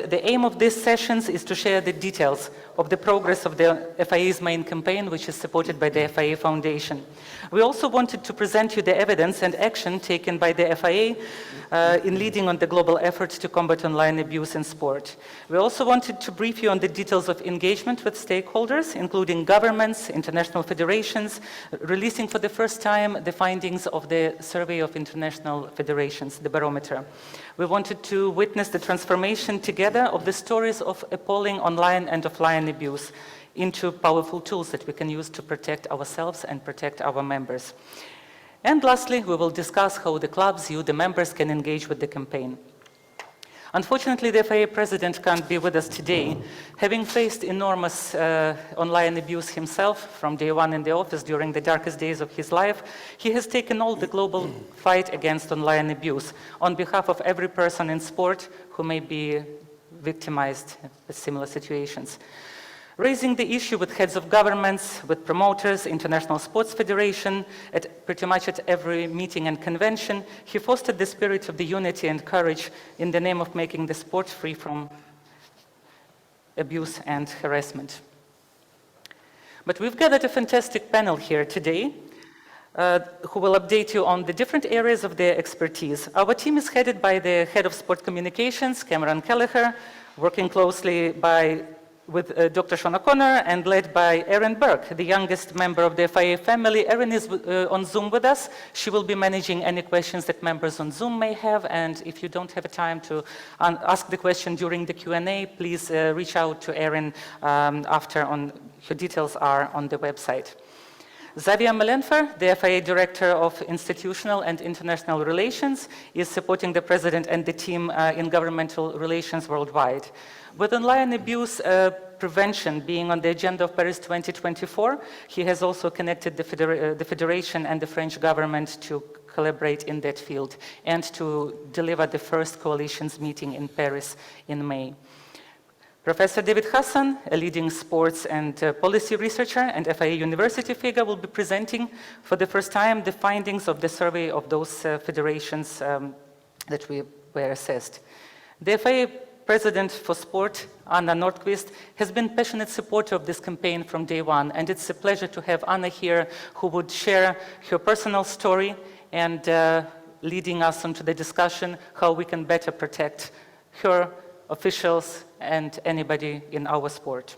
the aim of these sessions is to share the details of the progress of the FIA's main campaign, which is supported by the FIA Foundation. We also wanted to present you the evidence and action taken by the FIA in leading on the global effort to combat online abuse in sport. We also wanted to brief you on the details of engagement with stakeholders, including governments, international federations, releasing for the first time the findings of the Survey of International Federations, the barometer. We wanted to witness the transformation together of the stories of appalling online and offline abuse into powerful tools that we can use to protect ourselves and protect our members. And lastly, we will discuss how the clubs, you, the members, can engage with the campaign. Unfortunately, the FIA president can't be with us today. Having faced enormous online abuse himself from day one in the office during the darkest days of his life, he has taken all the global fight against online abuse on behalf of every person in sport who may be victimized in similar situations. Raising the issue with heads of governments, with promoters, International Sports Federation, pretty much at every meeting and convention, he fostered the spirit of the unity and courage in the name of making the sport free from abuse and harassment. But we've gathered a fantastic panel here today who will update you on the different areas of their expertise. Our team is headed by the head of sport communications, Cameron Kelleher, working closely with Dr. Sean O'Connor and led by Erin Burke, the youngest member of the FIA family. Erin is on Zoom with us. She will be managing any questions that members on Zoom may have, and if you don't have a time to ask the question during the Q&A, please reach out to Erin after. Her details are on the website. Xavier Melenfer, the FIA Director of Institutional and International Relations, is supporting the President and the team in governmental relations worldwide. With online abuse prevention being on the agenda of Paris 2024, he has also connected the Federation and the French government to collaborate in that field and to deliver the first coalitions meeting in Paris in May. Professor David Hassan, a leading sports and policy researcher and FIA university figure, will be presenting for the first time the findings of the survey of those federations that were assessed. The FIA President for Sport, Anna Nordqvist, has been a passionate supporter of this campaign from day one, and it's a pleasure to have Anna here, who would share her personal story and leading us into the discussion how we can better protect her, officials, and anybody in our sport.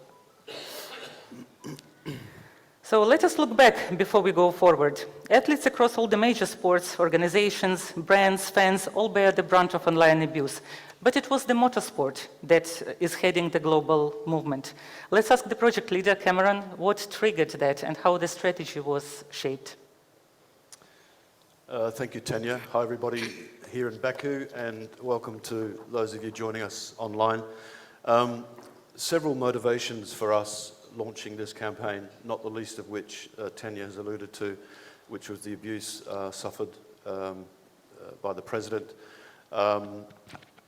So let us look back before we go forward. Athletes across all the major sports, organizations, brands, fans, all bear the brunt of online abuse. But it was the motorsport that is heading the global movement. Let's ask the project leader, Cameron, what triggered that and how the strategy was shaped. Thank you, Tanya. Hi, everybody here in Baku, and welcome to those of you joining us online. Several motivations for us launching this campaign, not the least of which Tanya has alluded to, which was the abuse suffered by the President.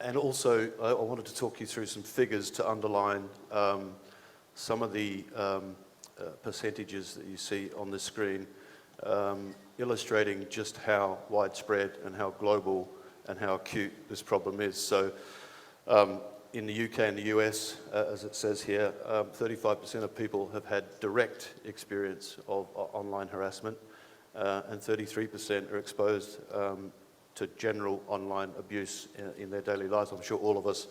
And also, I wanted to talk you through some figures to underline some of the percentages that you see on the screen, illustrating just how widespread and how global and how acute this problem is. So in the UK and the US, as it says here, 35% of people have had direct experience of online harassment, and 33% are exposed to general online abuse in their daily lives. I'm sure all of us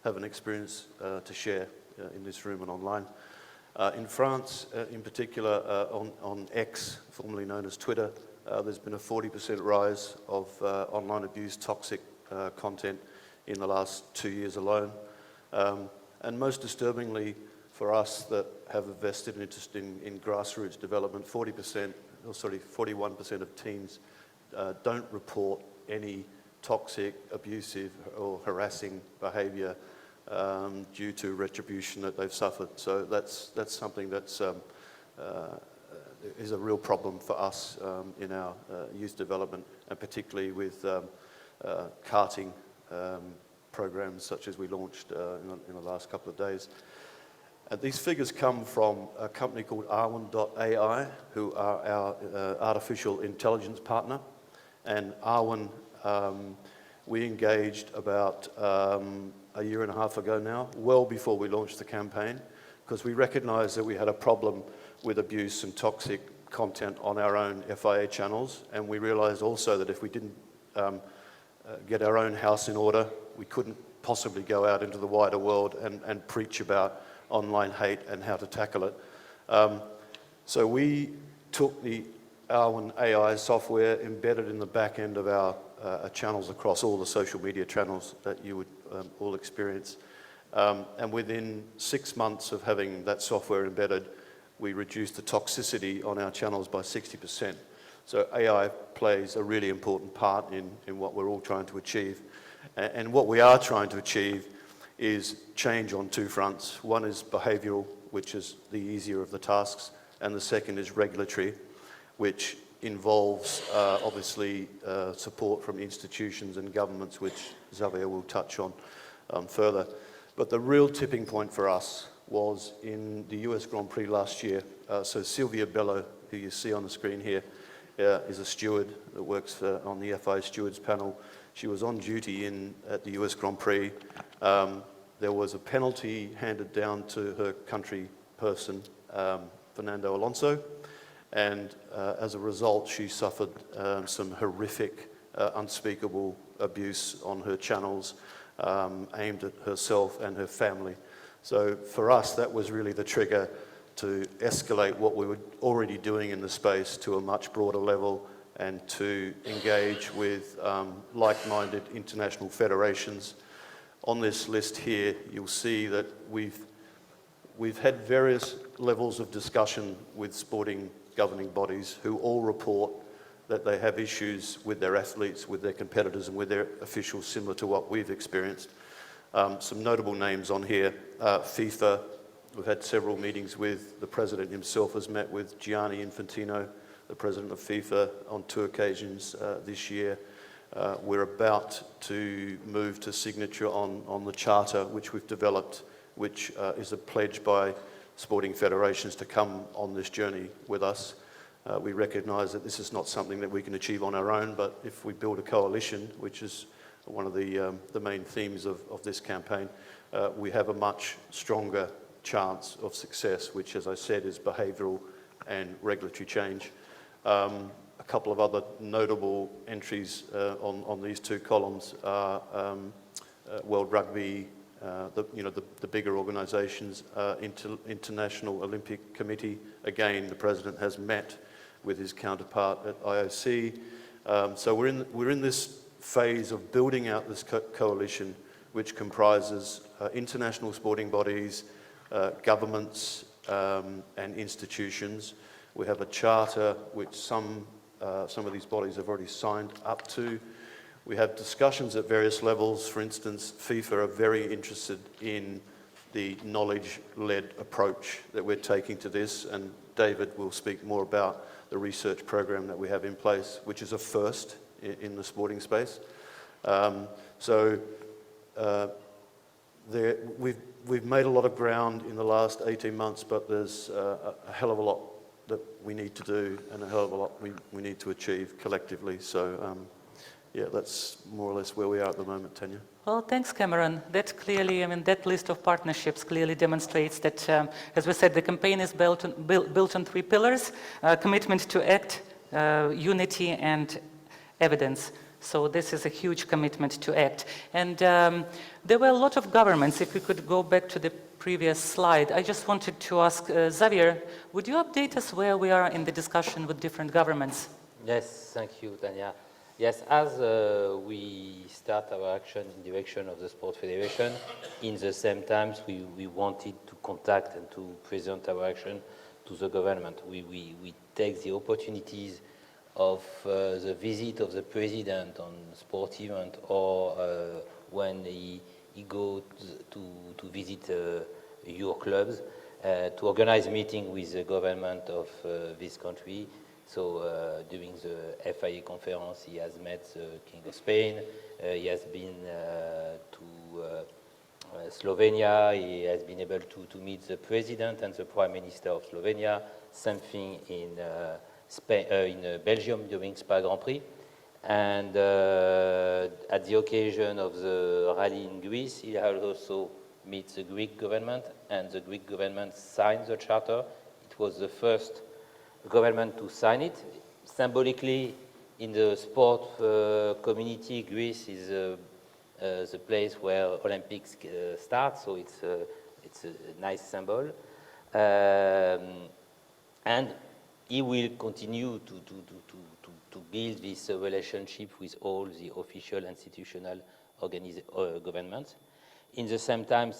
have an experience to share in this room and online. In France, in particular, on X, formerly known as Twitter, there's been a 40% rise of online abuse, toxic content in the last 2 years alone. And most disturbingly for us that have a vested interest in grassroots development, 41% of teens don't report any toxic, abusive or harassing behaviour due to retribution that they've suffered. So that's something that's is a real problem for us in our youth development, and particularly with karting programs such as we launched in the last couple of days. These figures come from a company called Arwen.ai, who are our artificial intelligence partner. And Arwen, we engaged about a year and a half ago now, well before we launched the campaign, because we recognised that we had a problem with abuse and toxic content on our own FIA channels, and we realised also that if we didn't get our own house in order, we couldn't possibly go out into the wider world and preach about online hate and how to tackle it. So we took the R1 AI software, embedded in the back end of our channels across all the social media channels that you would all experience. And within 6 months of having that software embedded, we reduced the toxicity on our channels by 60%. So AI plays a really important part in what we're all trying to achieve. And what we are trying to achieve is change on two fronts. One is behavioural, which is the easier of the tasks, and the second is regulatory, which involves obviously support from institutions and governments, which Xavier will touch on further. But the real tipping point for us was in the US Grand Prix last year. So Sylvia Bello, who you see on the screen here, is a steward that works on the FIA stewards panel. She was on duty at the US Grand Prix. There was a penalty handed down to her country person, Fernando Alonso, and as a result, she suffered some horrific, unspeakable abuse on her channels, aimed at herself and her family. So for us, that was really the trigger to escalate what we were already doing in the space to a much broader level, and to engage with like-minded international federations. On this list here, you'll see that we've had various levels of discussion with sporting governing bodies who all report that they have issues with their athletes, with their competitors, and with their officials, similar to what we've experienced. Some notable names on here: FIFA. We've had several meetings with the president himself, has met with Gianni Infantino, the president of FIFA, on 2 occasions this year. We're about to move to signature on the charter which we've developed, which is a pledge by sporting federations to come on this journey with us. We recognise that this is not something that we can achieve on our own, but if we build a coalition, which is one of the main themes of this campaign, we have a much stronger chance of success, which, as I said, is behavioural and regulatory change. A couple of other notable entries on these 2 columns are World Rugby, the bigger organisations, International Olympic Committee. Again, the president has met with his counterpart at IOC. So we're in this phase of building out this coalition, which comprises international sporting bodies, governments, and institutions. We have a charter which some of these bodies have already signed up to. We have discussions at various levels. For instance, FIFA are very interested in the knowledge-led approach that we're taking to this, and David will speak more about the research program that we have in place, which is a first in the sporting space. We've made a lot of ground in the last 18 months, but there's a hell of a lot that we need to do, and a hell of a lot we need to achieve collectively. So, yeah, that's more or less where we are at the moment, Tanya. Well, thanks, Cameron. That clearly, that list of partnerships clearly demonstrates that, as we said, the campaign is built on 3 pillars: commitment to act, unity, and evidence. So this is a huge commitment to act. And there were a lot of governments. If we could go back to the previous slide, I just wanted to ask Xavier, would you update us where we are in the discussion with different governments? Yes, thank you, Tanya. Yes, as we start our action in direction of the Sport Federation, in the same time we wanted to contact and to present our action to the government. We take the opportunities of the visit of the president on sport event, or when he goes to visit your clubs, to organize a meeting with the government of this country. So during the FIA conference, he has met the King of Spain, he has been to Slovenia, he has been able to meet the president and the prime minister of Slovenia, same thing in Belgium during Spa Grand Prix. And at the occasion of the rally in Greece, he had also met the Greek government, and the Greek government signed the charter. It was the first government to sign it. Symbolically, in the sport community, Greece is the place where Olympics start, so it's a nice symbol. And he will continue to build this relationship with all the official institutional governments. In the same time,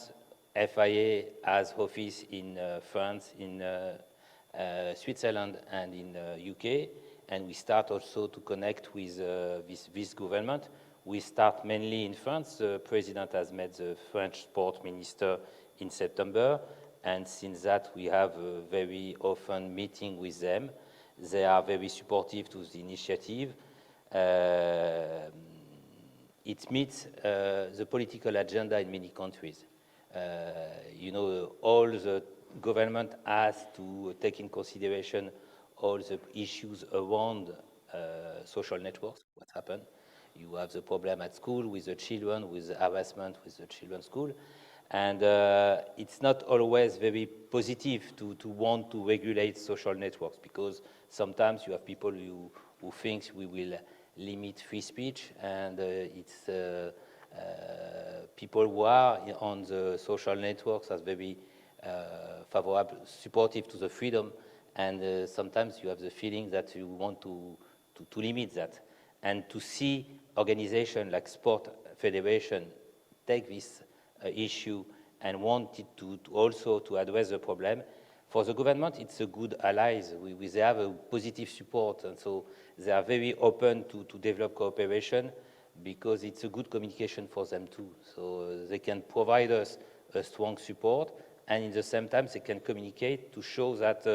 FIA has office in France, in Switzerland, and in UK, and we start also to connect with this government. We start mainly in France. The president has met the French sport minister in September, and since that we have a very often meeting with them. They are very supportive to the initiative. It meets the political agenda in many countries. You know, all the government has to take in consideration all the issues around social networks, what happened. You have the problem at school with the children, with the harassment with the children's school. And it's not always very positive to want to regulate social networks, because sometimes you have people who think we will limit free speech, and it's people who are on the social networks are very favorable, supportive to the freedom, and sometimes you have the feeling that you want to limit that. And to see organizations like sport federation take this issue and wanted to also to address the problem. For the government, it's a good allies. They have a positive support, and so they are very open to develop cooperation, because it's a good communication for them too. So they can provide us a strong support, and in the same time they can communicate to show that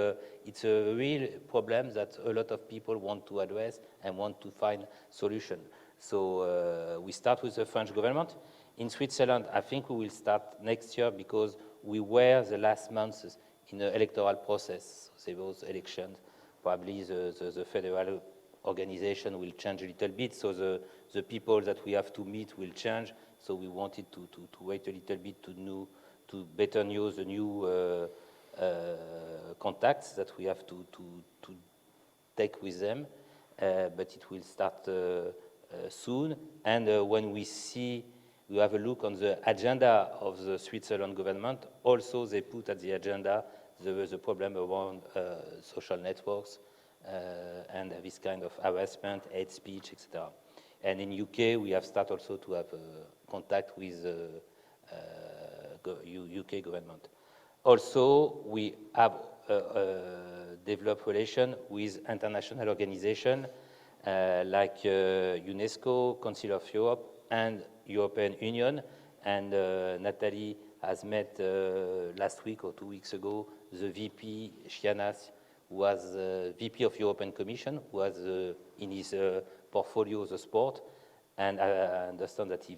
it's a real problem that a lot of people want to address and want to find solution. So we start with the French government. In Switzerland, I think we will start next year, because we were the last months in the electoral process. So there was elections. Probably the federal organization will change a little bit, so the people that we have to meet will change. So we wanted to wait a little bit to better know the new contacts that we have to take with them. But it will start soon. And when we have a look on the agenda of the Switzerland government, also they put at the agenda the problem around social networks and this kind of harassment, hate speech, etc. And in UK, we have started also to have contact with the UK government. Also, we have developed relation with international organizations like UNESCO, Council of Europe, and European Union. And Nathalie has met last week or 2 weeks ago the VP, Chianas, who was VP of European Commission, who has in his portfolio the sport. And I understand that he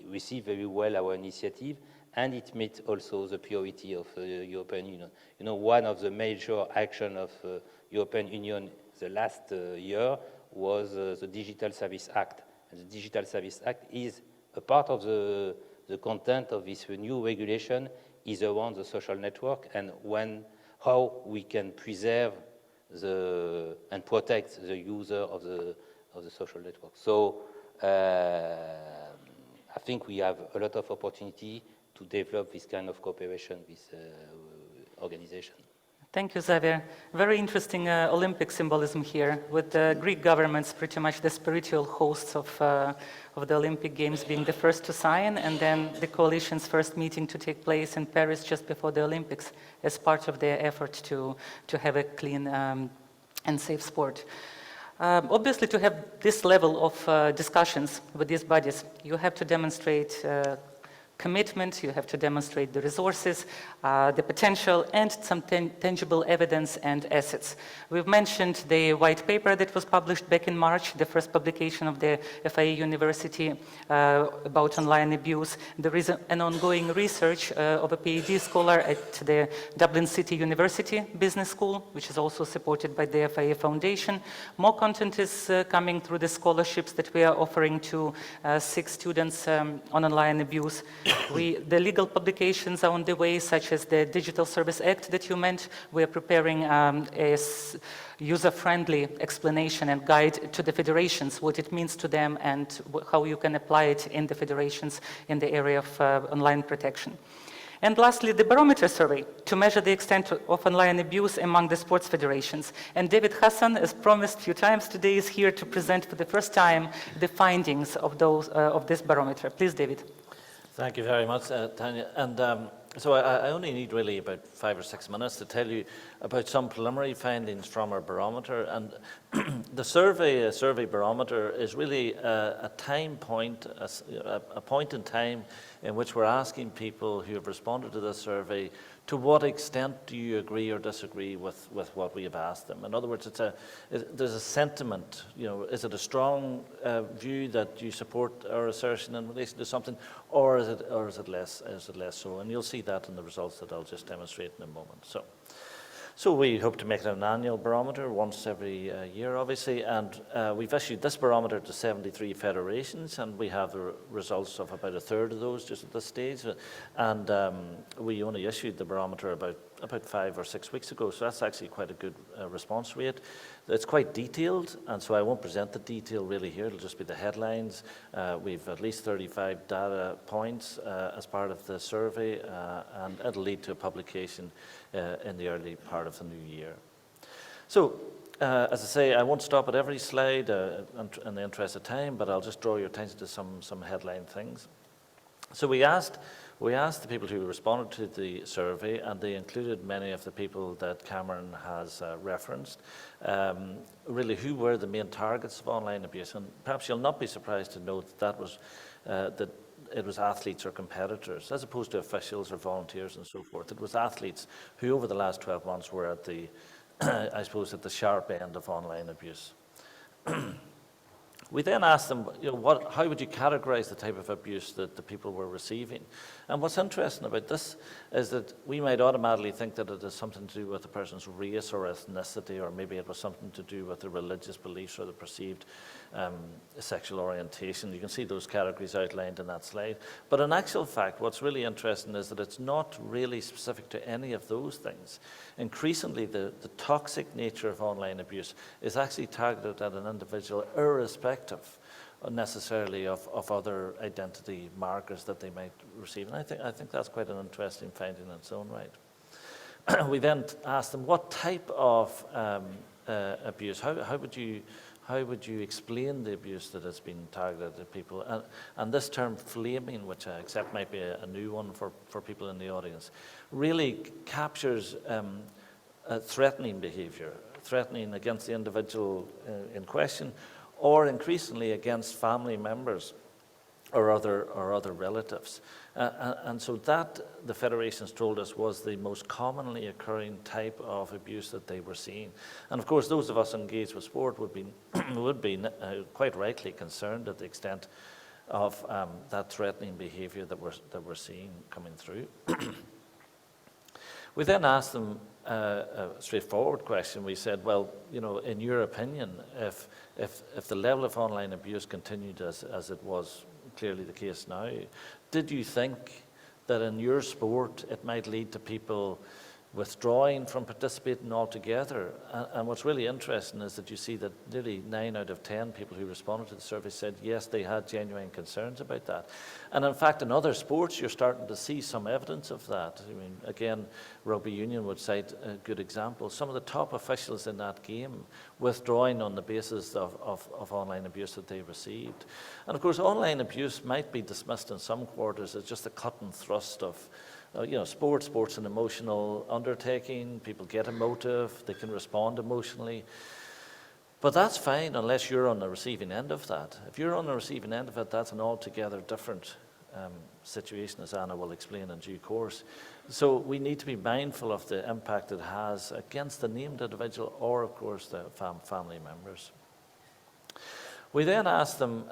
received very well our initiative, and it meets also the priority of the European Union. You know, one of the major actions of European Union the last year was the Digital Service Act. And the Digital Service Act is a part of the content of this new regulation is around the social network, and how we can preserve and protect the user of the social network. So I think we have a lot of opportunity to develop this kind of cooperation with organization. Thank you, Xavier. Very interesting Olympic symbolism here, with the Greek governments pretty much the spiritual hosts of the Olympic Games, being the first to sign, and then the coalition's first meeting to take place in Paris just before the Olympics, as part of their effort to have a clean and safe sport. Obviously, to have this level of discussions with these bodies, you have to demonstrate commitment, you have to demonstrate the resources, the potential, and some tangible evidence and assets. We've mentioned the white paper that was published back in March, the first publication of the FIE University about online abuse. There is an ongoing research of a PhD scholar at the Dublin City University Business School, which is also supported by the FIE Foundation. More content is coming through the scholarships that we are offering to 6 students on online abuse. The legal publications are on the way, such as the Digital Service Act that you meant. We are preparing a user-friendly explanation and guide to the federations, what it means to them and how you can apply it in the federations in the area of online protection. And lastly, the barometer survey to measure the extent of online abuse among the sports federations. And David Hassan, as promised a few times today, is here to present for the first time the findings of this barometer. Please, David. Thank you very much, Tanya. And so I only need really about 5 or 6 minutes to tell you about some preliminary findings from our barometer. And the survey barometer is really a time point, a point in time in which we're asking people who have responded to this survey, to what extent do you agree or disagree with what we have asked them? In other words, there's a sentiment, is it a strong view that you support our assertion in relation to something, or is it less so? And you'll see that in the results that I'll just demonstrate in a moment. So we hope to make it an annual barometer once every year, obviously, and we've issued this barometer to 73 federations, and we have the results of about a third of those just at this stage. And we only issued the barometer about 5 or 6 weeks ago, so that's actually quite a good response rate. It's quite detailed, and so I won't present the detail really here. It'll just be the headlines. We've at least 35 data points as part of the survey, and it'll lead to a publication in the early part of the new year. So, as I say, I won't stop at every slide in the interest of time, but I'll just draw your attention to some headline things. So we asked the people who responded to the survey, and they included many of the people that Cameron has referenced, really who were the main targets of online abuse. And perhaps you'll not be surprised to note that it was athletes or competitors, as opposed to officials or volunteers and so forth. It was athletes who over the last 12 months were at the, I suppose, at the sharp end of online abuse. We then asked them, how would you categorize the type of abuse that the people were receiving? And what's interesting about this is that we might automatically think that it has something to do with the person's race or ethnicity, or maybe it was something to do with their religious beliefs or the perceived sexual orientation. You can see those categories outlined in that slide. But in actual fact, what's really interesting is that it's not really specific to any of those things. Increasingly, the toxic nature of online abuse is actually targeted at an individual irrespective necessarily of other identity markers that they might receive. And I think that's quite an interesting finding in its own right. We then asked them, what type of abuse? How would you explain the abuse that has been targeted at people? And this term flaming, which I accept might be a new one for people in the audience, really captures threatening behavior, threatening against the individual in question, or increasingly against family members or other relatives. And so that, the federations told us, was the most commonly occurring type of abuse that they were seeing. And of course, those of us engaged with sport would be quite rightly concerned at the extent of that threatening behavior that we're seeing coming through. We then asked them a straightforward question. We said, well, in your opinion, if the level of online abuse continued as it was clearly the case now, did you think that in your sport it might lead to people withdrawing from participating altogether? And what's really interesting is that you see that nearly 9 out of 10 people who responded to the survey said yes, they had genuine concerns about that. And in fact, in other sports, you're starting to see some evidence of that. I mean, again, rugby union would cite a good example. Some of the top officials in that game withdrawing on the basis of online abuse that they received. And of course, online abuse might be dismissed in some quarters as just a cut and thrust of sport's an emotional undertaking. People get emotive, they can respond emotionally. But that's fine unless you're on the receiving end of that. If you're on the receiving end of it, that's an altogether different situation, as Anna will explain in due course. So we need to be mindful of the impact it has against the named individual or, of course, the family members. We then asked them,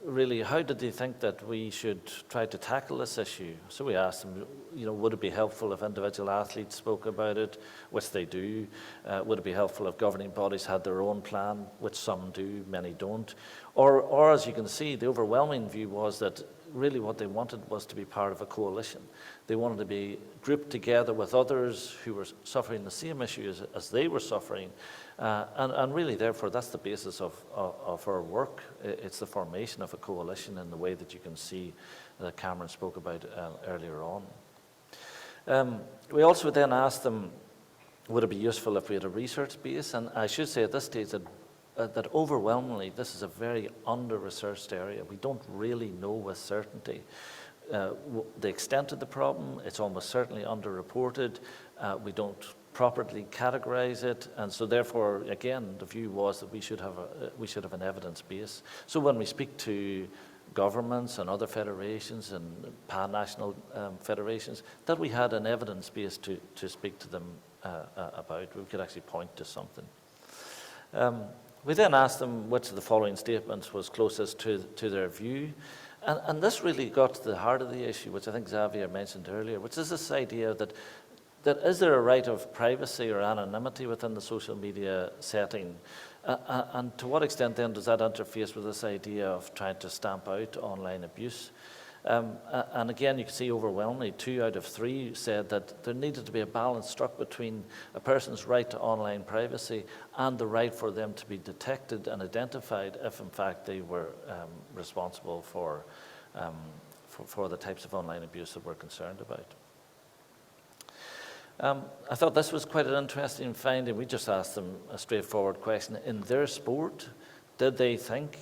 really, how did they think that we should try to tackle this issue? So we asked them, would it be helpful if individual athletes spoke about it, which they do? Would it be helpful if governing bodies had their own plan, which some do, many don't? Or as you can see, the overwhelming view was that really what they wanted was to be part of a coalition. They wanted to be grouped together with others who were suffering the same issues as they were suffering. And really, therefore, that's the basis of our work. It's the formation of a coalition in the way that you can see that Cameron spoke about earlier on. We also then asked them, would it be useful if we had a research base? And I should say at this stage that overwhelmingly this is a very under-researched area. We don't really know with certainty the extent of the problem. It's almost certainly under-reported. We don't properly categorize it, and so therefore, again, the view was that we should have an evidence base. So when we speak to governments and other federations and pan-national federations, that we had an evidence base to speak to them about. We could actually point to something. We then asked them which of the following statements was closest to their view. And this really got to the heart of the issue, which I think Xavier mentioned earlier, which is this idea that is there a right of privacy or anonymity within the social media setting? And to what extent then does that interface with this idea of trying to stamp out online abuse? And again, you can see overwhelmingly 2 out of 3 said that there needed to be a balance struck between a person's right to online privacy and the right for them to be detected and identified if in fact they were responsible for the types of online abuse that we're concerned about. I thought this was quite an interesting finding. We just asked them a straightforward question. In their sport, did they think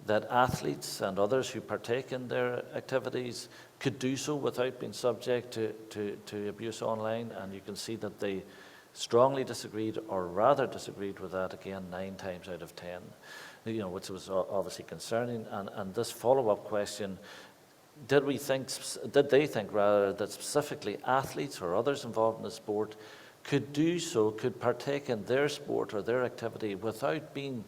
that athletes and others who partake in their activities could do so without being subject to abuse online? And you can see that they strongly disagreed, or rather disagreed with that, again, 9 times out of 10, which was obviously concerning. And this follow-up question, did they think rather that specifically athletes or others involved in the sport could do so, could partake in their sport or their activity without being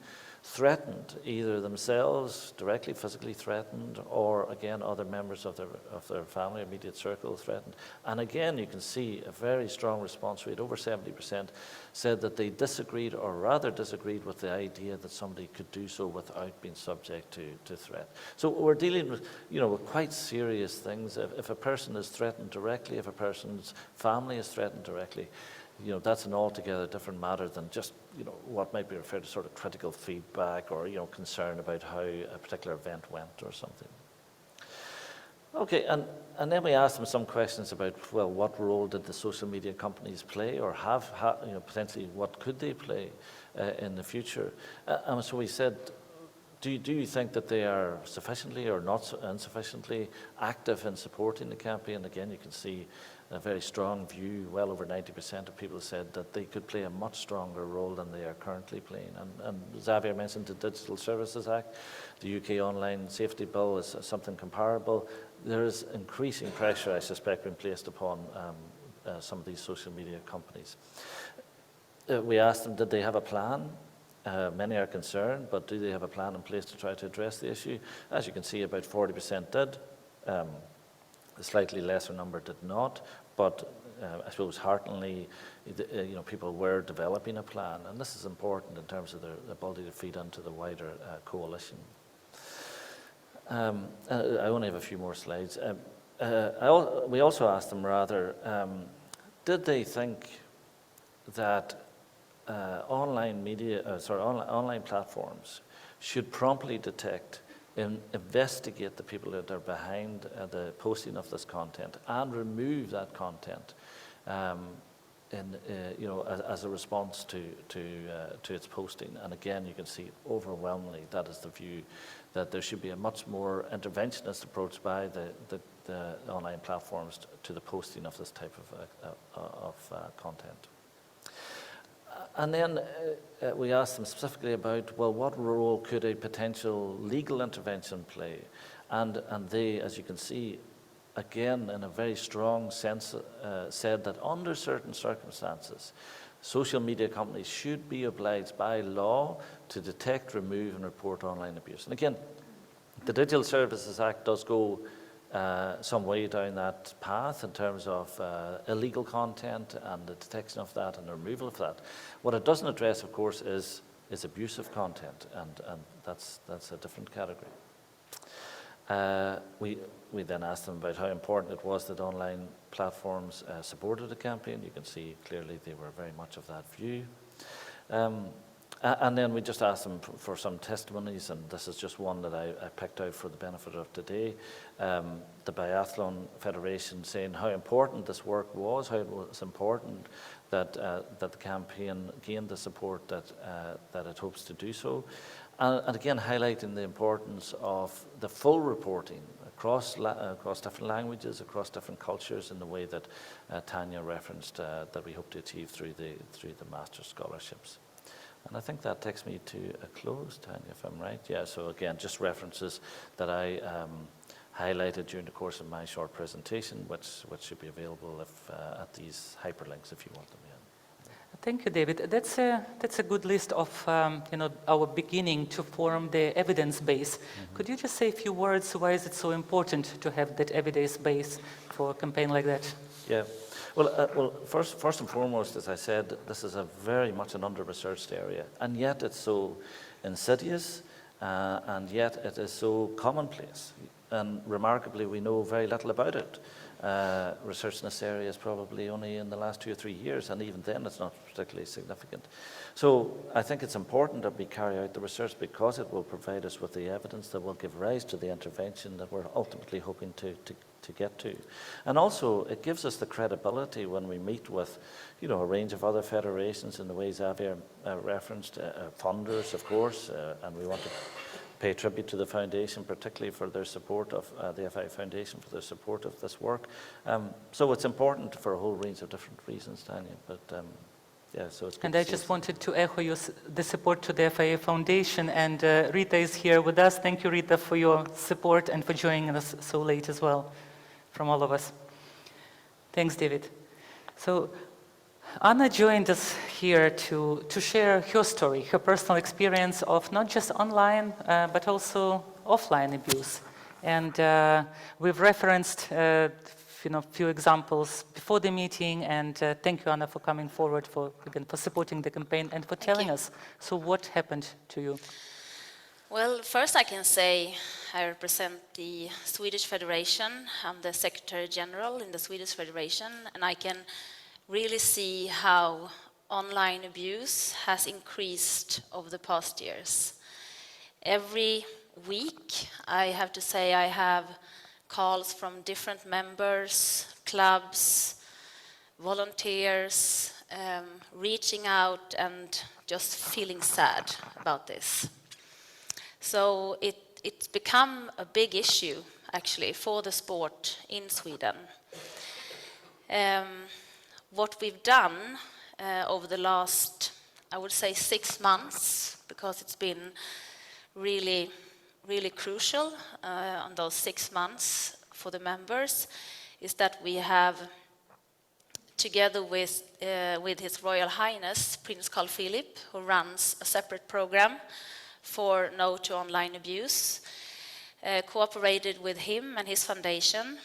threatened, either themselves directly physically threatened, or again other members of their family, immediate circle threatened? And again, you can see a very strong response rate. Over 70% said that they disagreed, or rather disagreed, with the idea that somebody could do so without being subject to threat. So we're dealing with, with quite serious things. If a person is threatened directly, if a person's family is threatened directly, that's an altogether different matter than just, what might be referred to sort of critical feedback or, concern about how a particular event went or something. Okay, and then we asked them some questions about, well, what role did the social media companies play, or potentially what could they play in the future? And so we said, do you think that they are sufficiently or not insufficiently active in supporting the campaign? Again, you can see a very strong view. Well over 90% of people said that they could play a much stronger role than they are currently playing. And Xavier mentioned the Digital Services Act. The UK Online Safety Bill is something comparable. There is increasing pressure, I suspect, being placed upon some of these social media companies. We asked them, did they have a plan? Many are concerned, but do they have a plan in place to try to address the issue? As you can see, about 40% did. A slightly lesser number did not, but I suppose hearteningly, people were developing a plan, and this is important in terms of their ability to feed into the wider coalition. I only have a few more slides. We also asked them, rather, did they think that online platforms should promptly detect and investigate the people that are behind the posting of this content and remove that content as a response to its posting. And again, you can see overwhelmingly that is the view, that there should be a much more interventionist approach by the online platforms to the posting of this type of content. And then we asked them specifically about, well, what role could a potential legal intervention play? And they, as you can see, again, in a very strong sense, said that under certain circumstances, social media companies should be obliged by law to detect, remove, and report online abuse. And again, the Digital Services Act does go some way down that path in terms of illegal content and the detection of that and the removal of that. What it doesn't address, of course, is abusive content, and that's a different category. We then asked them about how important it was that online platforms supported the campaign. You can see clearly they were very much of that view. And then we just asked them for some testimonies, and this is just one that I picked out for the benefit of today. The Biathlon Federation saying how important this work was, how it was important that the campaign gained the support that it hopes to do so. And again, highlighting the importance of the full reporting across different languages, across different cultures, in the way that Tanya referenced that we hope to achieve through the Master's Scholarships. And I think that takes me to a close, Tanya, if I'm right. Yeah, so again, just references that I highlighted during the course of my short presentation, which should be available at these hyperlinks if you want them. Yeah. Thank you, David. That's a good list of our beginning to form the evidence base. Could you just say a few words? Why is it so important to have that evidence base for a campaign like that? Yeah. Well, first and foremost, as I said, this is a very much an under-researched area, and yet it's so insidious, and yet it is so commonplace. And remarkably, we know very little about it. Research in this area is probably only in the last 2 or 3 years, and even then it's not particularly significant. So I think it's important that we carry out the research, because it will provide us with the evidence that will give rise to the intervention that we're ultimately hoping to get to. And also, it gives us the credibility when we meet with, a range of other federations in the ways Xavier referenced, funders, of course, and we want to pay tribute to the Foundation, particularly for their support of the FI Foundation, for their support of this work. So it's important for a whole range of different reasons, Tanya, but yeah, so it's good. And I just wanted to echo the support to the FIA Foundation, and Rita is here with us. Thank you, Rita, for your support and for joining us so late as well, from all of us. Thanks, David. So Anna joined us here to share her story, her personal experience of not just online, but also offline abuse. And we've referenced few examples before the meeting, and thank you, Anna, for coming forward, for supporting the campaign and for telling us. So what happened to you? Well, first I can say I represent the Swedish Federation. I'm the Secretary General in the Swedish Federation, and I can really see how online abuse has increased over the past years. Every week, I have to say, I have calls from different members, clubs, volunteers, reaching out and just feeling sad about this. So it's become a big issue, actually, for the sport in Sweden. What we've done over the last, I would say, 6 months, because it's been really, really crucial on those 6 months for the members, is that we have, together with His Royal Highness, Prince Carl Philip, who runs a separate program for No to Online Abuse, cooperated with him and his foundation.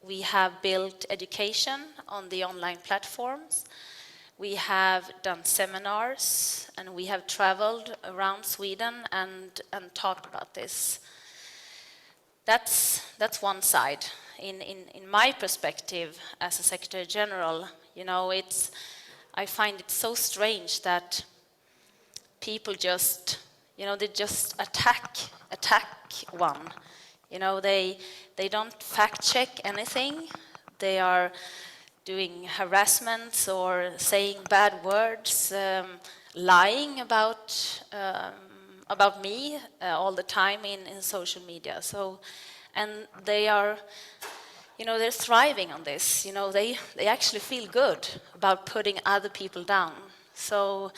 We have built education on the online platforms. We have done seminars, and we have traveled around Sweden and talked about this. That's one side. In my perspective as a Secretary General, I find it so strange that people just, they just attack one. They don't fact check anything. They are doing harassments or saying bad words, lying about me all the time in social media. So, and they are, they're thriving on this. They actually feel good about putting other people down. So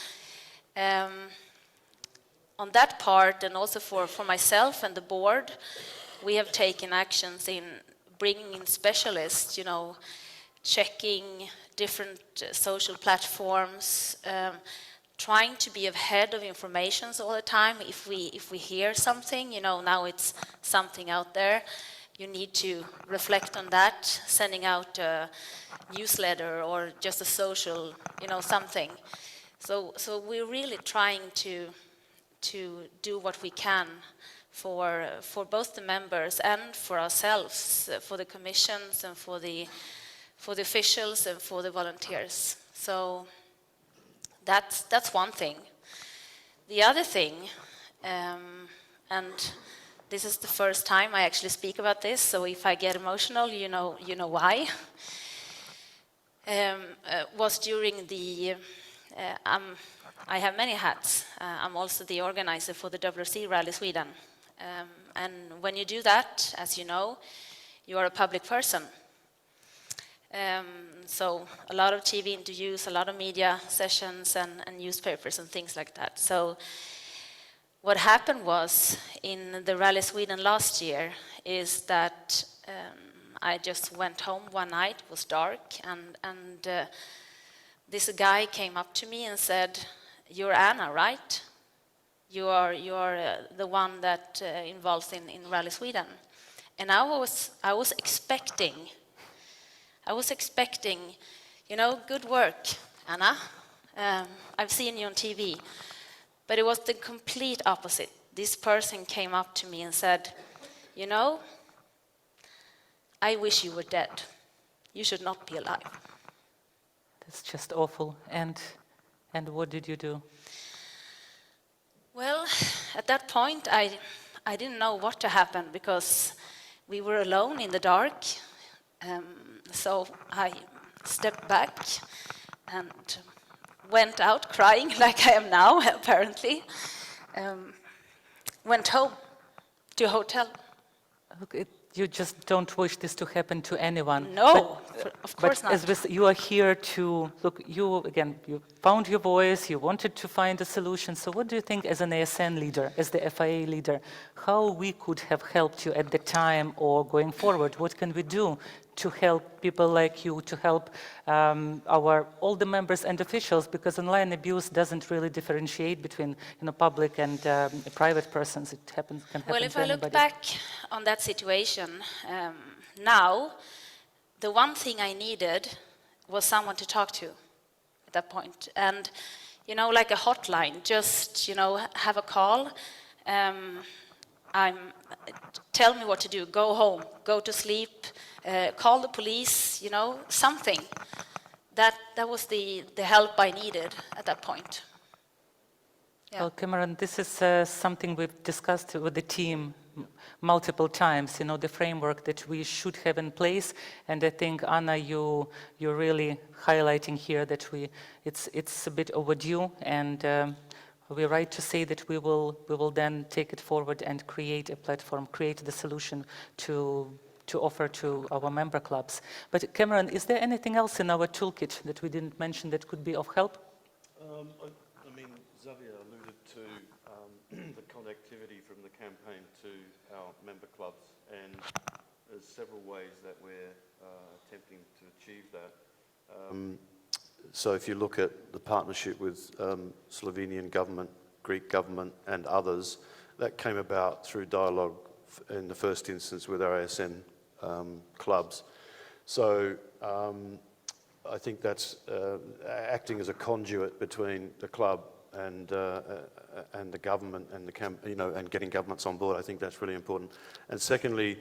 on that part, and also for myself and the board, we have taken actions in bringing in specialists, checking different social platforms, trying to be ahead of information all the time. If we hear something, now it's something out there, you need to reflect on that, sending out a newsletter or just a social, something. So we're really trying to do what we can for both the members and for ourselves, for the commissions and for the officials and for the volunteers. So that's one thing. The other thing, and this is the first time I actually speak about this, so if I get emotional, you know why. Was during the, I have many hats. I'm also the organizer for the WRC Rally Sweden. And when you do that, as you know, you are a public person. So a lot of TV interviews, a lot of media sessions and newspapers and things like that. So what happened was in the Rally Sweden last year is that I just went home one night, it was dark, and this guy came up to me and said, "You're Anna, right? You are the one that involved in Rally Sweden." And I was expecting, good work, Anna. I've seen you on TV. But it was the complete opposite. This person came up to me and said, I wish you were dead. You should not be alive. That's just awful. And what did you do? Well, at that point, I didn't know what to happen because we were alone in the dark. So I stepped back and went out crying like I am now, apparently. Went home to a hotel. Look, you just don't wish this to happen to anyone. No, of course but not. You are here to, look, you found your voice, you wanted to find a solution. So what do you think as an ASN leader, as the FIA leader, how we could have helped you at the time or going forward? What can we do to help people like you, to help all the members and officials, because online abuse doesn't really differentiate between public and private persons. It can happen Well, to anybody. if I look back on that situation now, the one thing I needed was someone to talk to at that point. And, like a hotline, just, have a call. Tell me what to do, go home, go to sleep, call the police, something. That was the help I needed at that point. Yeah. Well, Cameron, this is something we've discussed with the team multiple times, the framework that we should have in place. And I think, Anna, you're really highlighting here that it's a bit overdue, and we're right to say that we will then take it forward and create a platform, create the solution to offer to our member clubs. But Cameron, is there anything else in our toolkit that we didn't mention that could be of help? I mean, Xavier alluded to the connectivity from the campaign to our member clubs, and there's several ways that we're attempting to achieve that. So if you look at the partnership with Slovenian government, Greek government and others, that came about through dialogue in the first instance with our ASN clubs. So I think that's acting as a conduit between the club and the government and and getting governments on board. I think that's really important. And secondly,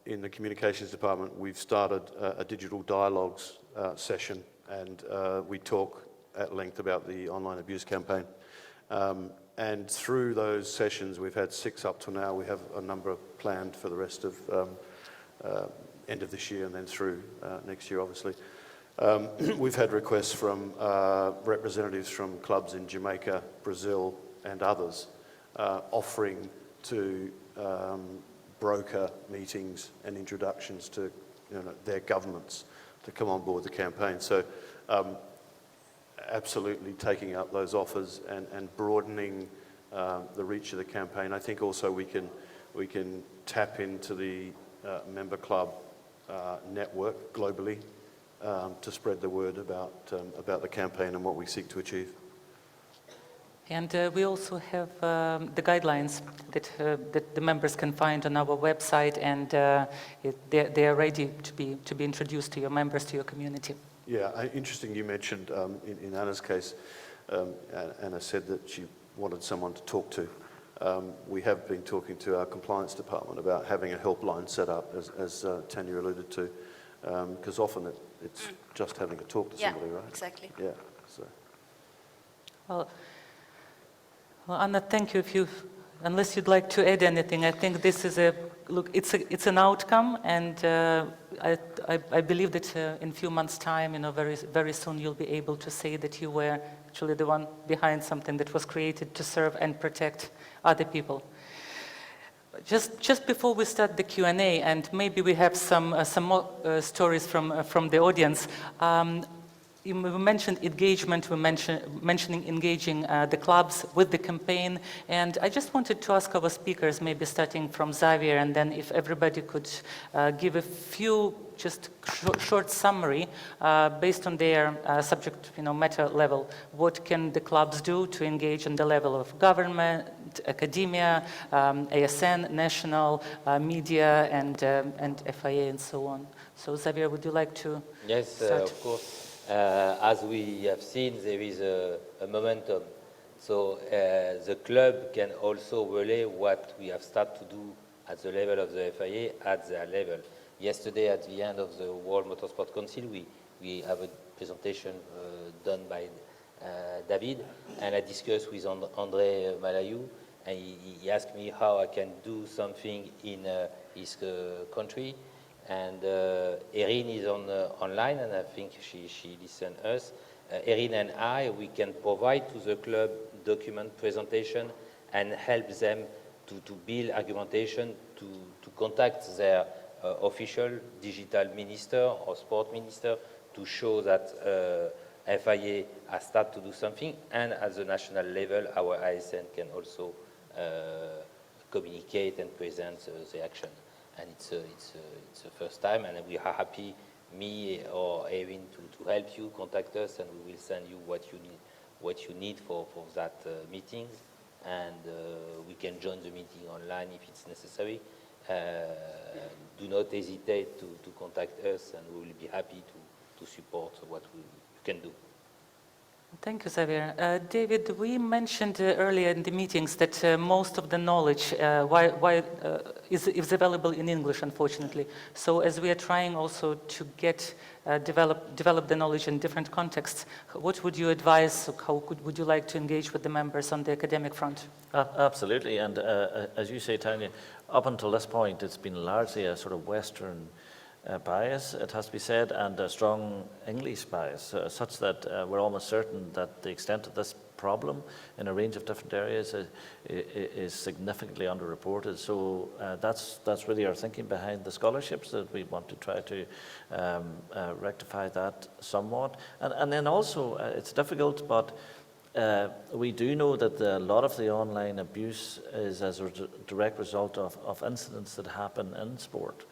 in the communications department, we've started a digital dialogues session, and we talk at length about the online abuse campaign. And through those sessions, we've had 6 up to now. We have a number planned for the rest of end of this year and then through next year, obviously. We've had requests from representatives from clubs in Jamaica, Brazil, and others offering to broker meetings and introductions to their governments to come on board the campaign. So absolutely taking up those offers and broadening the reach of the campaign. I think also we can tap into the member club network globally to spread the word about the campaign and what we seek to achieve. And we also have the guidelines that the members can find on our website, and they are ready to be introduced to your members, to your community. Yeah, interesting you mentioned in Anna's case, Anna said that she wanted someone to talk to. We have been talking to our compliance department about having a helpline set up, as Tanya alluded to, because often it's just having a talk to somebody, right? Exactly. Yeah, so. Well, Anna, thank you. Unless you'd like to add anything, I think this is it's an outcome, and I believe that in a few months' time, very, very soon you'll be able to say that you were actually the one behind something that was created to serve and protect other people. Just before we start the Q&A, and maybe we have some more stories from the audience. We mentioned engagement, mentioning engaging the clubs with the campaign, and I just wanted to ask our speakers, maybe starting from Xavier, and then if everybody could give a few just short summary based on their subject matter level. What can the clubs do to engage on the level of government, academia, ASN, national, media, and FIA, and so on? So Xavier, would you like to start? Of course. As we have seen, there is a momentum. So the club can also relay what we have started to do at the level of the FIA at their level. Yesterday, at the end of the World Motorsport Council, we have a presentation done by David, and I discussed with André Malayou, and he asked me how I can do something in his country. And Erin is online, and I think she listens to us. Erin and we can provide to the club document presentation and help them to build argumentation, to contact their official digital minister or sport minister to show that FIA has started to do something, and at the national level, our ISN can also communicate and present the action. And it's the first time, and we are happy, me or Erin, to help you. Contact us, and we will send you what you need for that meeting, and we can join the meeting online if it's necessary. Do not hesitate to contact us, and we will be happy to support what we can do. Thank you, Xavier. David, we mentioned earlier in the meetings that most of the knowledge is available in English, unfortunately. So as we are trying also to develop the knowledge in different contexts, what would you advise? How would you like to engage with the members on the academic front? Absolutely, and as you say, Tanya, up until this point, it's been largely a sort of Western bias, it has to be said, and a strong English bias, such that we're almost certain that the extent of this problem in a range of different areas is significantly underreported. So that's really our thinking behind the scholarships, that we want to try to rectify that somewhat. And then also, it's difficult, but we do know that a lot of the online abuse is as a direct result of incidents that happen in sport.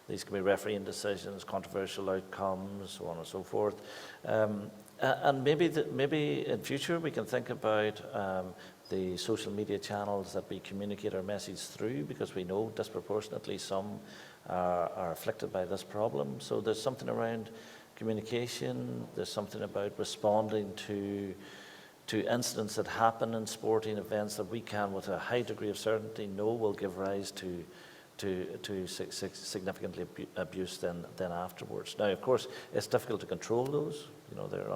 These can be refereeing decisions, controversial outcomes, so on and so forth. And maybe in future we can think about the social media channels that we communicate our message through, because we know disproportionately some are afflicted by this problem. So there's something around communication, there's something about responding to incidents that happen in sporting events that we can, with a high degree of certainty, know will give rise to significantly abuse then afterwards. Now, of course, it's difficult to control those. They're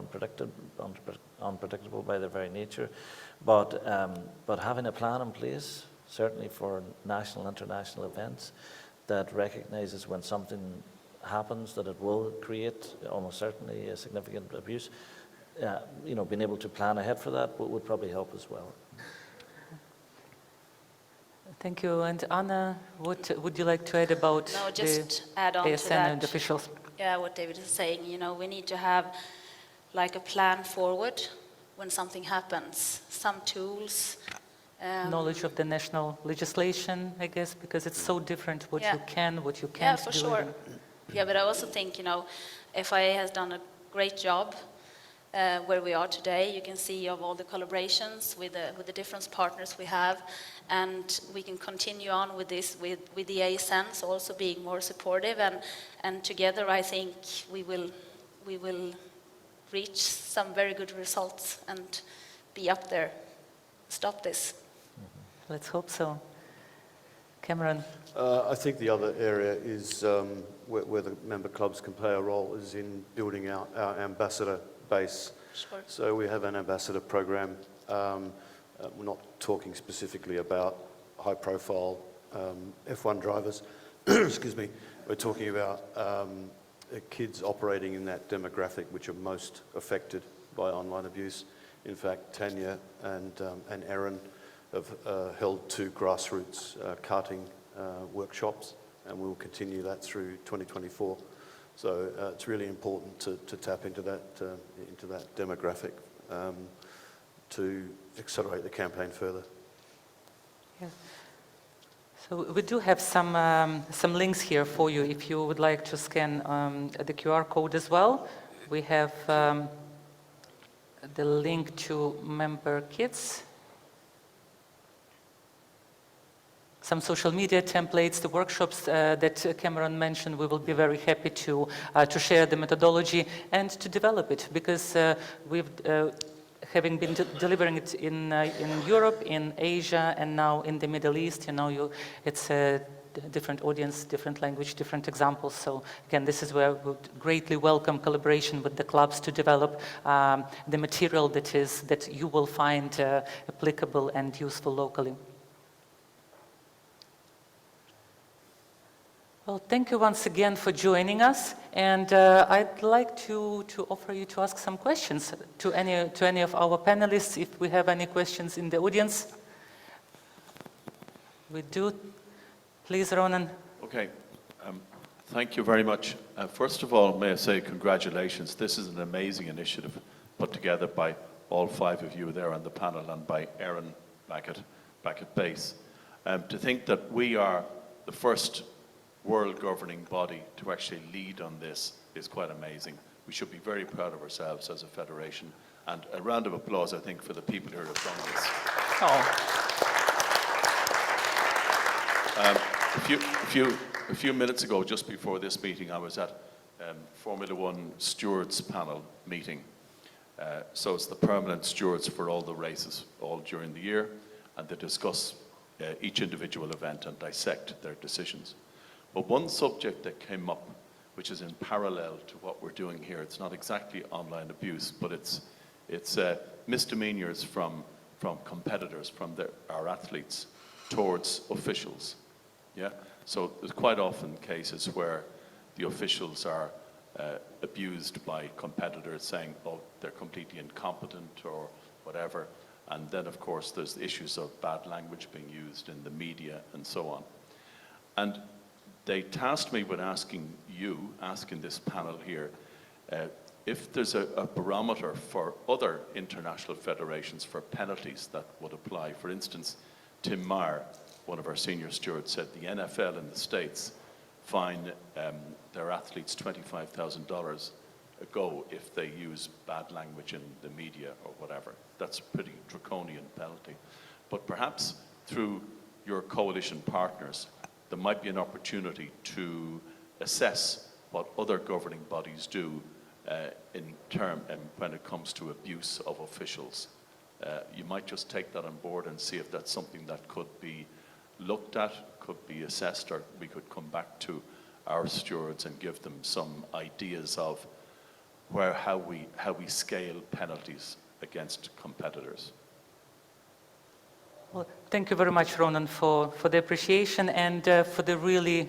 unpredictable by their very nature. But having a plan in place, certainly for national, international events, that recognises when something happens that it will create almost certainly a significant abuse, being able to plan ahead for that would probably help as well. Thank you. And Anna, what would you like to add about add on ASN to that. and officials? Yeah, what David is saying, we need to have like a plan forward when something happens. Some tools, Knowledge of the national legislation, I guess, because it's so different what Yeah. you can, what you Yeah, can't for do. sure. Yeah, but I also think, FIA has done a great job where we are today. You can see of all the collaborations with the different partners we have, and we can continue on with this with the ASNs also being more supportive, and together I think we will reach some very good results and be up there. Stop this. Let's hope so. Cameron? I think the other area is where the member clubs can play a role is in building out our ambassador base. Sure. So we have an ambassador program. We're not talking specifically about high-profile F1 drivers. Excuse me. We're talking about kids operating in that demographic which are most affected by online abuse. In fact, Tanya and Erin have held 2 grassroots karting workshops, and we will continue that through 2024. So it's really important to tap into that demographic to accelerate the campaign further. Yeah. So we do have some links here for you if you would like to scan the QR code as well. We have the link to member kits, some social media templates, the workshops that Cameron mentioned. We will be very happy to share the methodology and to develop it, because we've having been delivering it in Europe, in Asia, and now in the Middle East. It's a different audience, different language, different examples. So again, this is where we would greatly welcome collaboration with the clubs to develop the material that you will find applicable and useful locally. Well, thank you once again for joining us, and I'd like to offer you to ask some questions to any of our panelists, if we have any questions in the audience. We do. Please, Ronan. Okay. Thank you very much. First of all, may I say congratulations. This is an amazing initiative put together by all 5 of you there on the panel and by Erin back at base. To think that we are the first world governing body to actually lead on this is quite amazing. We should be very proud of ourselves as a federation, and a round of applause, I think, for the people who have done this. A few minutes ago, just before this meeting, I was at Formula One stewards panel meeting. So it's the permanent stewards for all the races, all during the year, and they discuss each individual event and dissect their decisions. But one subject that came up, which is in parallel to what we're doing here, it's not exactly online abuse, but it's misdemeanors from competitors, from our athletes, towards officials. Yeah. So there's quite often cases where the officials are abused by competitors, saying, "Oh, they're completely incompetent" or whatever. And then, of course, there's the issues of bad language being used in the media and so on. And they tasked me with asking this panel here, if there's a barometer for other international federations for penalties that would apply. For instance, Tim Meyer, one of our senior stewards, said the NFL in the States fine their athletes $25,000 a go if they use bad language in the media or whatever. That's a pretty draconian penalty. But perhaps through your coalition partners, there might be an opportunity to assess what other governing bodies do when it comes to abuse of officials. You might just take that on board and see if that's something that could be looked at, could be assessed, or we could come back to our stewards and give them some ideas of how we scale penalties against competitors. Well, thank you very much, Ronan, for the appreciation and for the really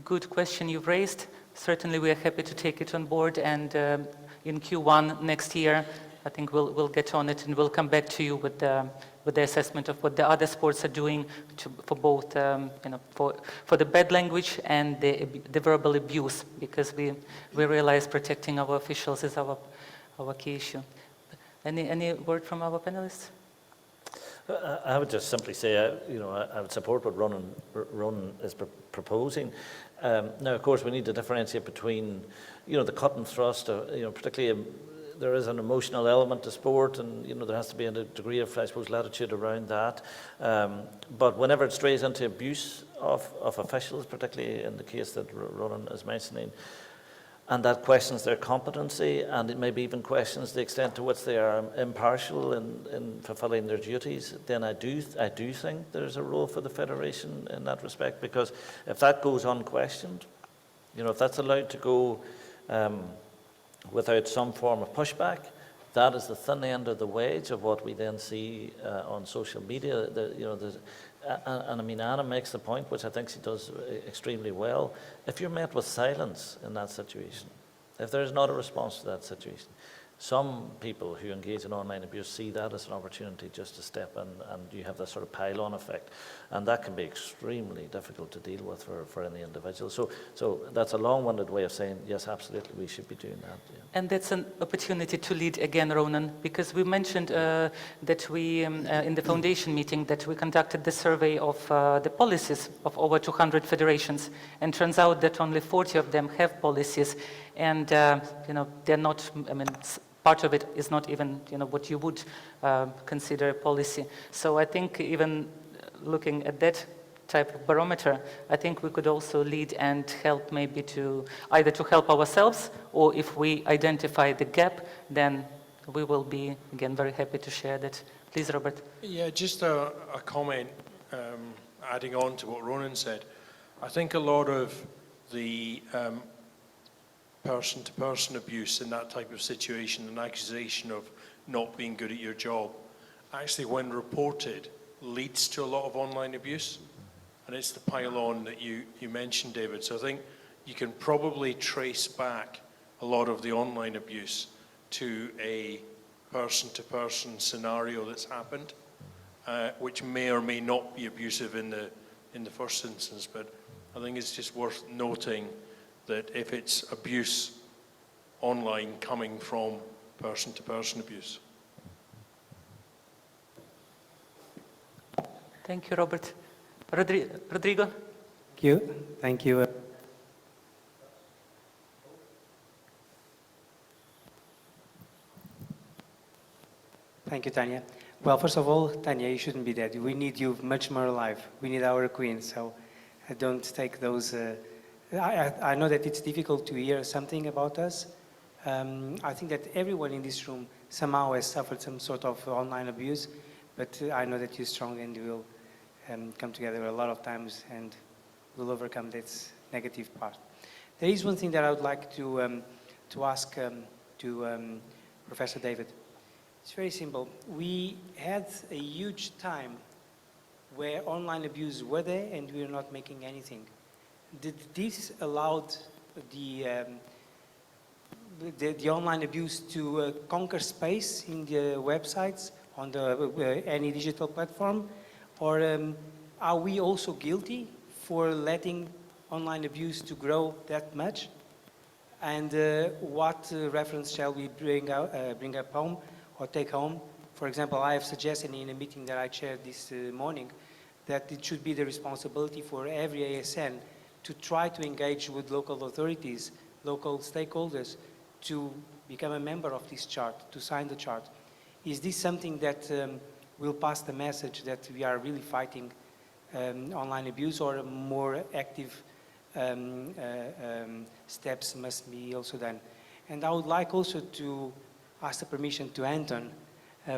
good question you've raised. Certainly, we are happy to take it on board, and in Q1 next year, I think we'll get on it, and we'll come back to you with the assessment of what the other sports are doing for both, for the bad language and the verbal abuse, because we realize protecting our officials is our key issue. Any word from our panelists? I would just simply say, I would support what Ronan is proposing. Now, of course, we need to differentiate between, the cut and thrust, particularly there is an emotional element to sport, and, there has to be a degree of, I suppose, latitude around that. But whenever it strays into abuse of officials, particularly in the case that Ronan is mentioning, and that questions their competency, and it maybe even questions the extent to which they are impartial in fulfilling their duties, then I do think there's a role for the Federation in that respect, because if that goes unquestioned, if that's allowed to go without some form of pushback, that is the thin end of the wedge of what we then see on social media. And I mean, Anna makes the point, which I think she does extremely well. If you're met with silence in that situation, if there is not a response to that situation, some people who engage in online abuse see that as an opportunity just to step in, and you have this sort of pile-on effect. And that can be extremely difficult to deal with for any individual. So that's a long-winded way of saying, yes, absolutely, we should be doing that. Yeah. And that's an opportunity to lead again, Ronan, because we mentioned that we, in the foundation meeting, that we conducted the survey of the policies of over 200 federations, and turns out that only 40 of them have policies, and they're not, part of it is not even, what you would consider a policy. So I think even looking at that type of barometer, I think we could also lead and help maybe to either to help ourselves, or if we identify the gap, then we will be, again, very happy to share that. Please, Robert. Yeah, just a comment adding on to what Ronan said. I think a lot of the person-to-person abuse in that type of situation, an accusation of not being good at your job, actually when reported leads to a lot of online abuse. And it's the pile-on that you mentioned, David. So I think you can probably trace back a lot of the online abuse to a person-to-person scenario that's happened, which may or may not be abusive in the first instance. But I think it's just worth noting that if it's abuse online coming from person-to-person abuse. Thank you, Robert. Rodrigo? Thank you. Thank you, Tanya. Well, first of all, Tanya, you shouldn't be dead. We need you much more alive. We need our queen, so don't take those... I know that it's difficult to hear something about us. I think that everyone in this room somehow has suffered some sort of online abuse, but I know that you're strong and you will come together a lot of times and will overcome this negative part. There is one thing that I would like to ask to Professor David. It's very simple. We had a huge time where online abuse were there and we were not making anything. Did this allow the online abuse to conquer space in the websites, on any digital platform? Or are we also guilty for letting online abuse to grow that much? And what reference shall we bring up home or take home? For example, I have suggested in a meeting that I chaired this morning that it should be the responsibility for every ASN to try to engage with local authorities, local stakeholders, to become a member of this chart, to sign the chart. Is this something that will pass the message that we are really fighting online abuse, or more active steps must be also done? And I would like also to ask the permission to Anton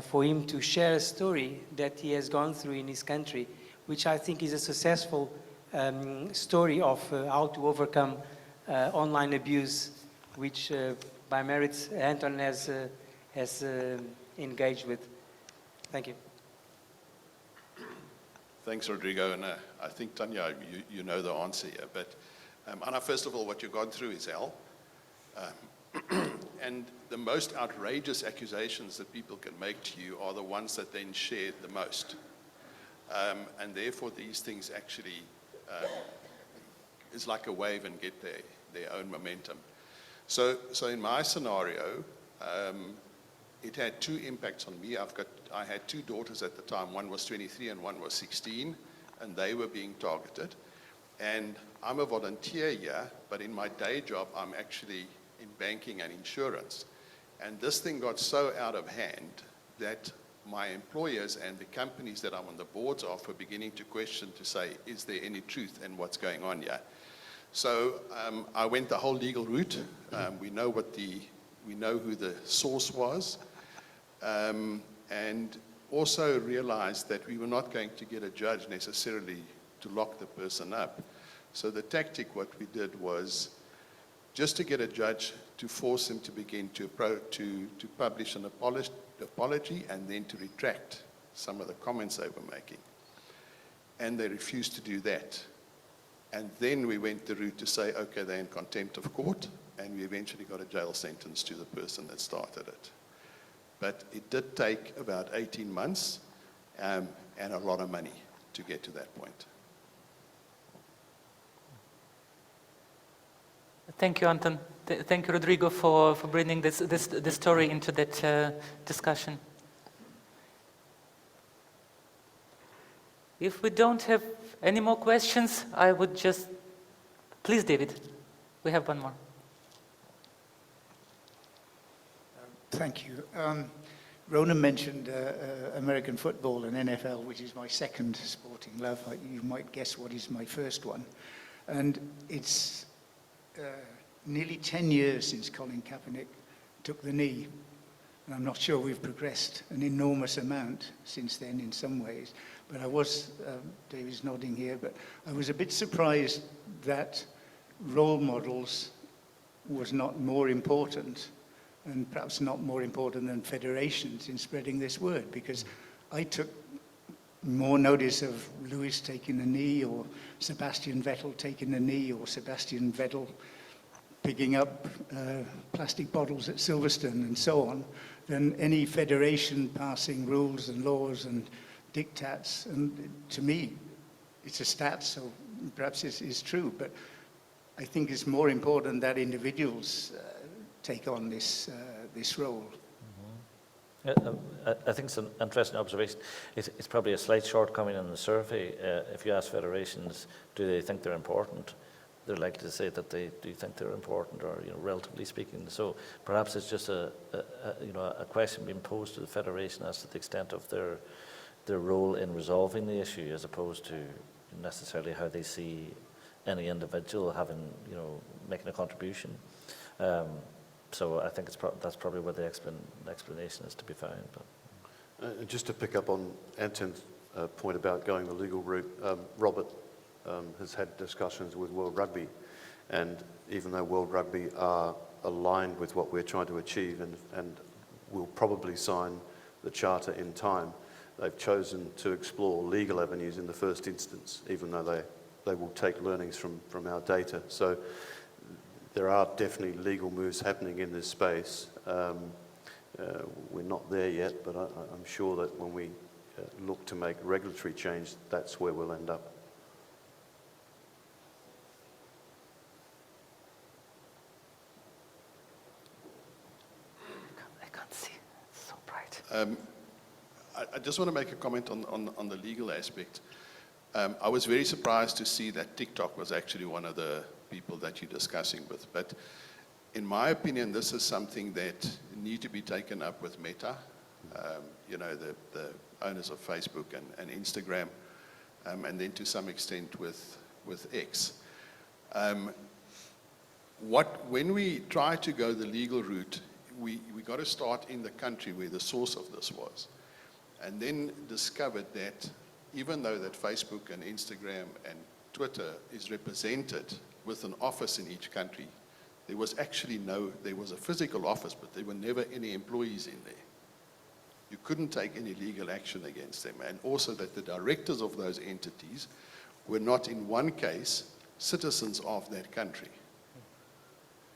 for him to share a story that he has gone through in his country, which I think is a successful story of how to overcome online abuse, which by merits Anton has engaged with. Thank you. Thanks, Rodrigo. And I think, Tanya, you know the answer here. But Anna, first of all, what you've gone through is hell. And the most outrageous accusations that people can make to you are the ones that then share the most. And therefore, these things actually is like a wave and get their own momentum. So in my scenario, it had two impacts on me. I had two daughters at the time. One was 23 and one was 16, and they were being targeted. And I'm a volunteer here, but in my day job, I'm actually in banking and insurance. And this thing got so out of hand that my employers and the companies that I'm on the boards of were beginning to question, to say, is there any truth in what's going on here? So I went the whole legal route. We know who the source was, and also realized that we were not going to get a judge necessarily to lock the person up. So the tactic, what we did was just to get a judge to force him to begin to publish an apology and then to retract some of the comments they were making. And they refused to do that. And then we went the route to say, okay, they're in contempt of court, and we eventually got a jail sentence to the person that started it. But it did take about 18 months and a lot of money to get to that point. Thank you, Anton. Thank you, Rodrigo, for bringing this story into that discussion. If we don't have any more questions, I would just... Please, David, we have one more. Thank you. Ronan mentioned American football and NFL, which is my second sporting love. You might guess what is my first one. And it's nearly 10 years since Colin Kaepernick took the knee. And I'm not sure we've progressed an enormous amount since then in some ways. But I was, David's nodding here, but I was a bit surprised that role models was not more important, and perhaps not more important than federations in spreading this word, because I took more notice of Lewis taking the knee, or Sebastian Vettel taking the knee, or Sebastian Vettel picking up plastic bottles at Silverstone and so on, than any federation passing rules and laws and diktats. And to me, it's a stat, so perhaps it's true, but I think it's more important that individuals take on this role. I think it's an interesting observation. It's probably a slight shortcoming in the survey. If you ask federations, do they think they're important? They're likely to say that they do think they're important, or relatively speaking. So perhaps it's just a question being posed to the federation as to the extent of their role in resolving the issue, as opposed to necessarily how they see any individual having, making a contribution. So I think that's probably where the explanation is to be found. But. Just to pick up on Anton's point about going the legal route, Robert has had discussions with World Rugby, and even though World Rugby are aligned with what we're trying to achieve and will probably sign the charter in time, they've chosen to explore legal avenues in the first instance, even though they will take learnings from our data. So there are definitely legal moves happening in this space. We're not there yet, but I'm sure that when we look to make regulatory change, that's where we'll end up. I can't see. It's so bright. I just want to make a comment on the legal aspect. I was very surprised to see that TikTok was actually one of the people that you're discussing with. But in my opinion, this is something that needs to be taken up with Meta, the owners of Facebook and Instagram, and then to some extent with X. When we try to go the legal route, we got to start in the country where the source of this was, and then discovered that even though that Facebook and Instagram and Twitter is represented with an office in each country, there was a physical office, but there were never any employees in there. You couldn't take any legal action against them. And also that the directors of those entities were not, in one case, citizens of that country.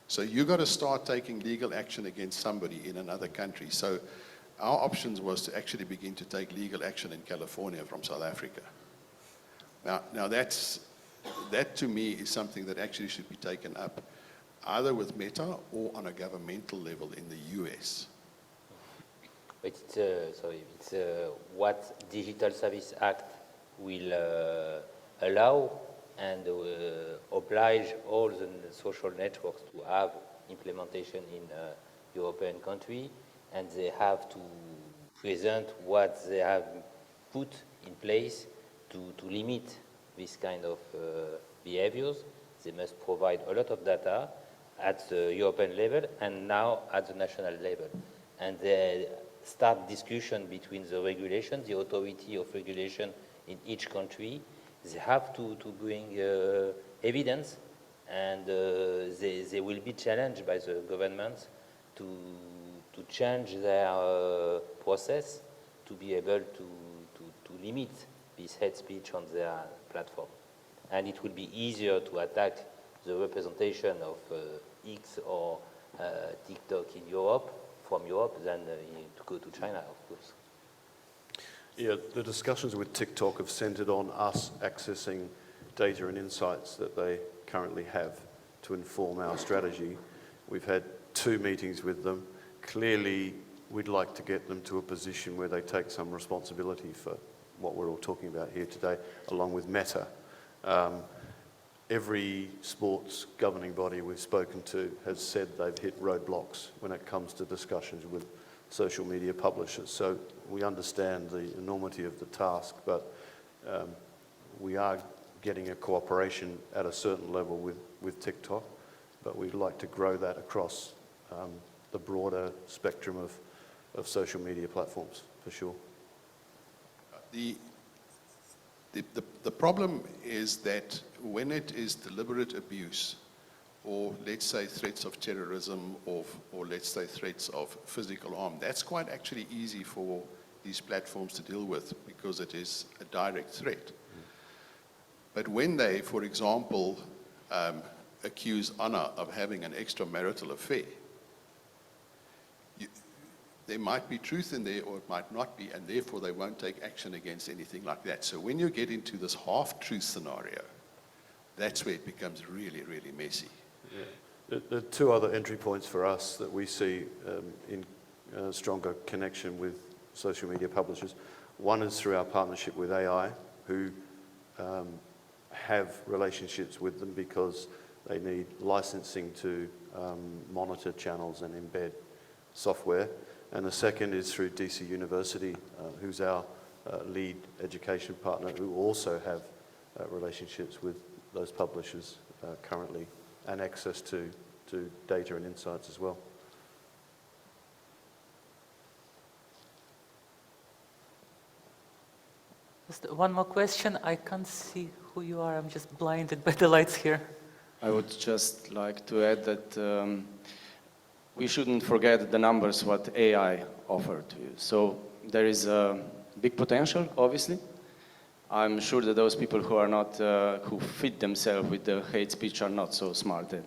So you got to start taking legal action against somebody in another country. So our options was to actually begin to take legal action in California from South Africa. Now that to me is something that actually should be taken up either with Meta or on a governmental level in the US. But it's what Digital Service Act will allow and oblige all the social networks to have implementation in European country, and they have to present what they have put in place to limit this kind of behaviors. They must provide a lot of data at the European level and now at the national level. And they start discussion between the regulation, the authority of regulation in each country. They have to bring evidence, and they will be challenged by the governments to change their process to be able to limit this hate speech on their platform. And it will be easier to attack the representation of X or TikTok in Europe, from Europe, than to go to China, of course. Yeah, the discussions with TikTok have centered on us accessing data and insights that they currently have to inform our strategy. We've had 2 meetings with them. Clearly, we'd like to get them to a position where they take some responsibility for what we're all talking about here today, along with Meta. Every sports governing body we've spoken to has said they've hit roadblocks when it comes to discussions with social media publishers. So we understand the enormity of the task, but we are getting a cooperation at a certain level with TikTok, but we'd like to grow that across the broader spectrum of social media platforms, for sure. The problem is that when it is deliberate abuse, or let's say threats of terrorism, or let's say threats of physical harm, that's quite actually easy for these platforms to deal with because it is a direct threat. But when they, for example, accuse Anna of having an extramarital affair, there might be truth in there or it might not be, and therefore they won't take action against anything like that. So when you get into this half-truth scenario, that's where it becomes really, really messy. Yeah. The 2 other entry points for us that we see in stronger connection with social media publishers. One is through our partnership with AI, who have relationships with them because they need licensing to monitor channels and embed software. And the second is through DC University, who's our lead education partner, who also have relationships with those publishers currently, and access to data and insights as well. Just one more question. I can't see who you are. I'm just blinded by the lights here. I would just like to add that we shouldn't forget the numbers what AI offered to you. So there is a big potential, obviously. I'm sure that those people who are not, who fit themselves with the hate speech are not so smart at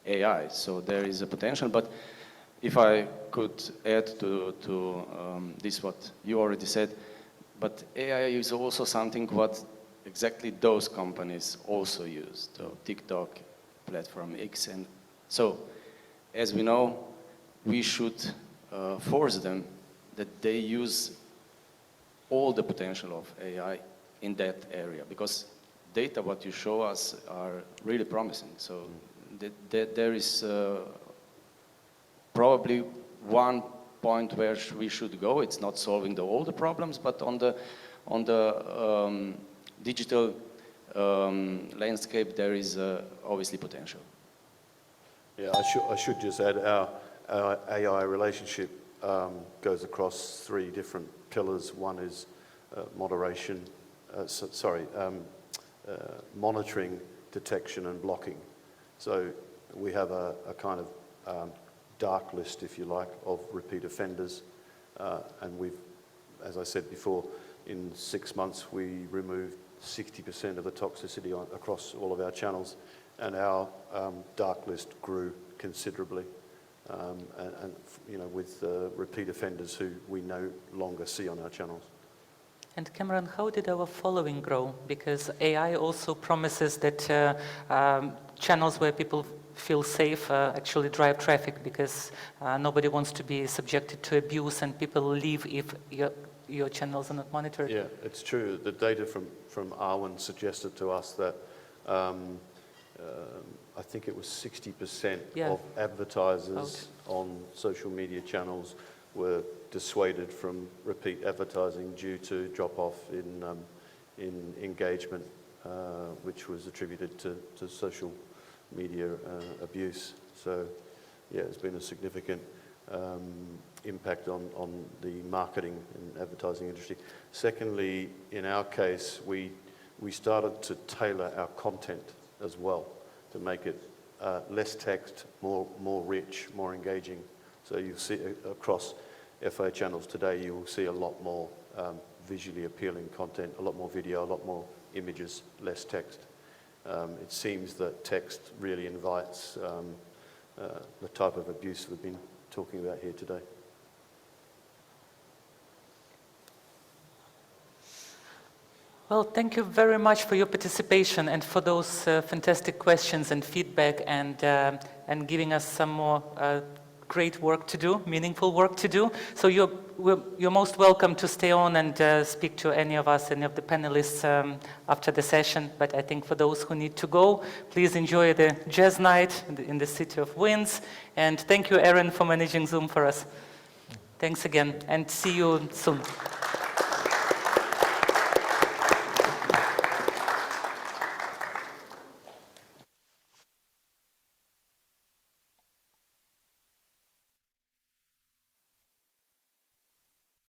AI. So there is a potential. But if I could add to this what you already said, but AI is also something what exactly those companies also use, so TikTok, Platform X. And so, as we know, we should force them that they use all the potential of AI in that area, because data what you show us are really promising. So there is probably one point where we should go. It's not solving all the problems, but on the digital landscape there is obviously potential. Yeah, I should just add our AI relationship goes across 3 different pillars. One is moderation, monitoring, detection, and blocking. So we have a kind of dark list, if you like, of repeat offenders, and we've, as I said before, in 6 months we removed 60% of the toxicity across all of our channels, and our dark list grew considerably, and you know, with repeat offenders who we no longer see on our channels. And Cameron, how did our following grow? Because AI also promises that channels where people feel safe actually drive traffic, because nobody wants to be subjected to abuse, and people leave if your channels are not monitored. Yeah, it's true. The data from Arwen suggested to us that I think it was 60% Yeah. of advertisers on social media channels were dissuaded from repeat advertising due to drop-off in engagement, which was attributed to social media abuse. So, yeah, it's been a significant impact on the marketing and advertising industry. Secondly, in our case, we started to tailor our content as well to make it less text, more rich, more engaging. So you'll see across FA channels today, you will see a lot more visually appealing content, a lot more video, a lot more images, less text. It seems that text really invites the type of abuse we've been talking about here today. Well, thank you very much for your participation and for those fantastic questions and feedback, and giving us some more great work to do, meaningful work to do. So you're most welcome to stay on and speak to any of us, any of the panelists after the session. But I think for those who need to go, please enjoy the jazz night in the City of Winds. And thank you, Aaron, for managing Zoom for us. Thanks again, and see you soon.